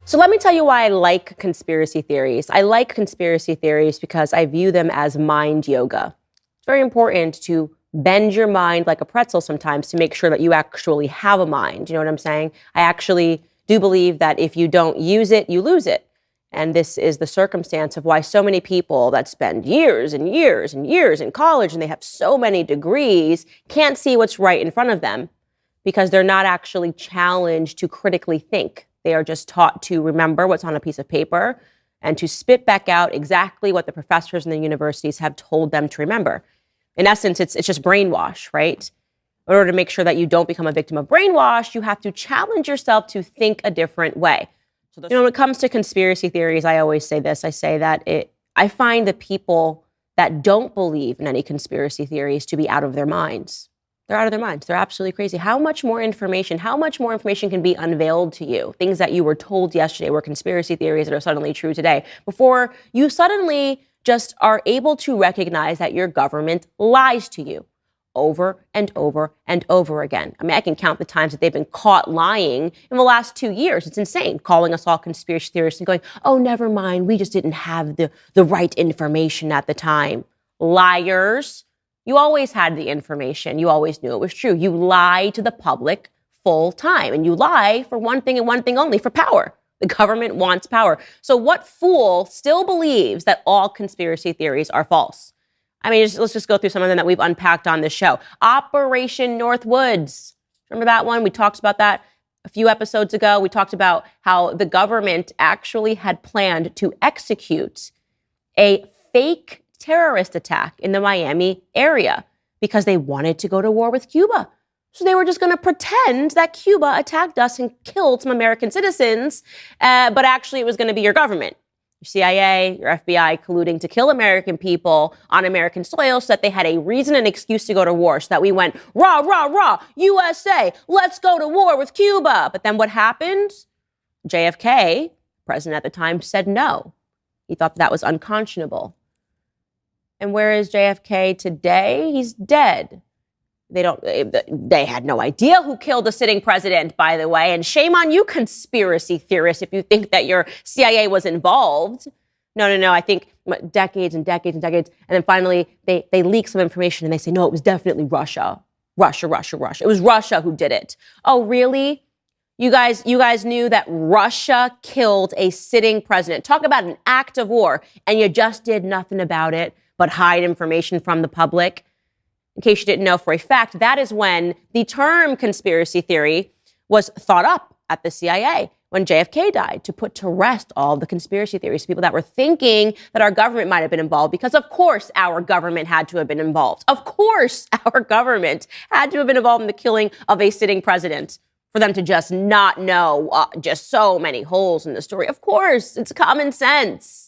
So let me tell you why I like conspiracy theories. I like conspiracy theories because I view them as mind yoga. It's very important to bend your mind like a pretzel sometimes to make sure that you actually have a mind. You know what I'm saying? I actually do believe that if you don't use it, you lose it. And this is the circumstance of why so many people that spend years and years and years in college and they have so many degrees can't see what's right in front of them because they're not actually challenged to critically think. They are just taught to remember what's on a piece of paper and to spit back out exactly what the professors in the universities have told them to remember. In essence, it's just brainwash, right? In order to make sure that you don't become a victim of brainwash, you have to challenge yourself to think a different way. So, when it comes to conspiracy theories, I always say this. I say that I find the people that don't believe in any conspiracy theories to be out of their minds. They're out of their minds. They're absolutely crazy. How much more information can be unveiled to you? Things that you were told yesterday were conspiracy theories that are suddenly true today, before you suddenly just are able to recognize that your government lies to you over and over and over again. I mean, I can count the times that they've been caught lying in the last 2 years. It's insane, calling us all conspiracy theorists and going, oh, never mind, we just didn't have the right information at the time. Liars. You always had the information. You always knew it was true. You lie to the public full time, and you lie for one thing and one thing only, for power. The government wants power. So what fool still believes that all conspiracy theories are false? I mean, let's just go through some of them that we've unpacked on this show. Operation Northwoods. Remember that one? We talked about that a few episodes ago. We talked about how the government actually had planned to execute a fake terrorist attack in the Miami area because they wanted to go to war with Cuba. So they were just going to pretend that Cuba attacked us and killed some American citizens, but actually it was going to be your government. Your CIA, your FBI colluding to kill American people on American soil so that they had a reason and excuse to go to war, so that we went, rah, rah, rah, USA, let's go to war with Cuba. But then what happened? JFK, president at the time, said no. He thought that was unconscionable. And where is JFK today? He's dead. They had no idea who killed the sitting president, by the way. And shame on you, conspiracy theorists, if you think that your CIA was involved. No. I think decades and decades and decades. And then finally, they leak some information and they say, no, it was definitely Russia. Russia. It was Russia who did it. Oh, really? You guys knew that Russia killed a sitting president. Talk about an act of war. And you just did nothing about it but hide information from the public. In case you didn't know for a fact, that is when the term conspiracy theory was thought up at the CIA when JFK died, to put to rest all the conspiracy theories, people that were thinking that our government might have been involved, because of course our government had to have been involved. Of course our government had to have been involved in the killing of a sitting president for them to just not know, just so many holes in the story. Of course, it's common sense.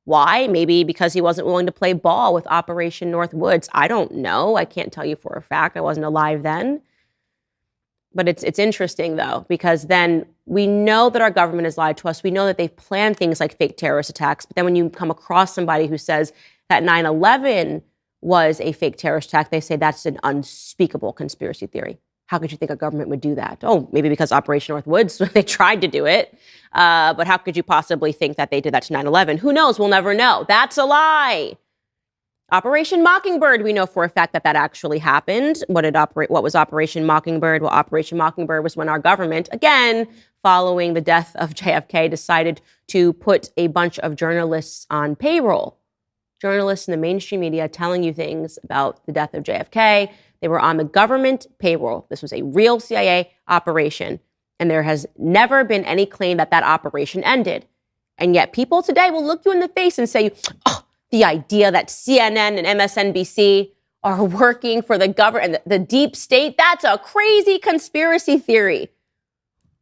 Why? Maybe because he wasn't willing to play ball with Operation Northwoods. I don't know. I can't tell you for a fact. I wasn't alive then. But it's interesting, though, because then we know that our government has lied to us. We know that they've planned things like fake terrorist attacks. But then when you come across somebody who says that 9/11 was a fake terrorist attack, they say that's an unspeakable conspiracy theory. How could you think a government would do that? Oh, maybe because Operation Northwoods, they tried to do it. But how could you possibly think that they did that to 9/11? Who knows? We'll never know. That's a lie. Operation Mockingbird, we know for a fact that actually happened. What was Operation Mockingbird? Well, Operation Mockingbird was when our government, again, following the death of JFK, decided to put a bunch of journalists on payroll. Journalists in the mainstream media telling you things about the death of JFK. They were on the government payroll. This was a real CIA operation. And there has never been any claim that operation ended. And yet people today will look you in the face and say, oh, the idea that CNN and MSNBC are working for the government and the deep state, that's a crazy conspiracy theory.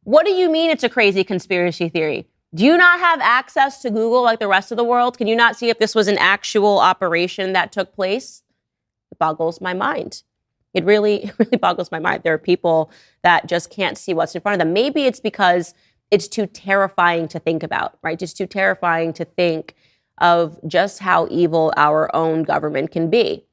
What do you mean it's a crazy conspiracy theory? Do you not have access to Google like the rest of the world? Can you not see if this was an actual operation that took place? It boggles my mind. It really boggles my mind. There are people that just can't see what's in front of them. Maybe it's because it's too terrifying to think about, right? Just too terrifying to think of just how evil our own government can be.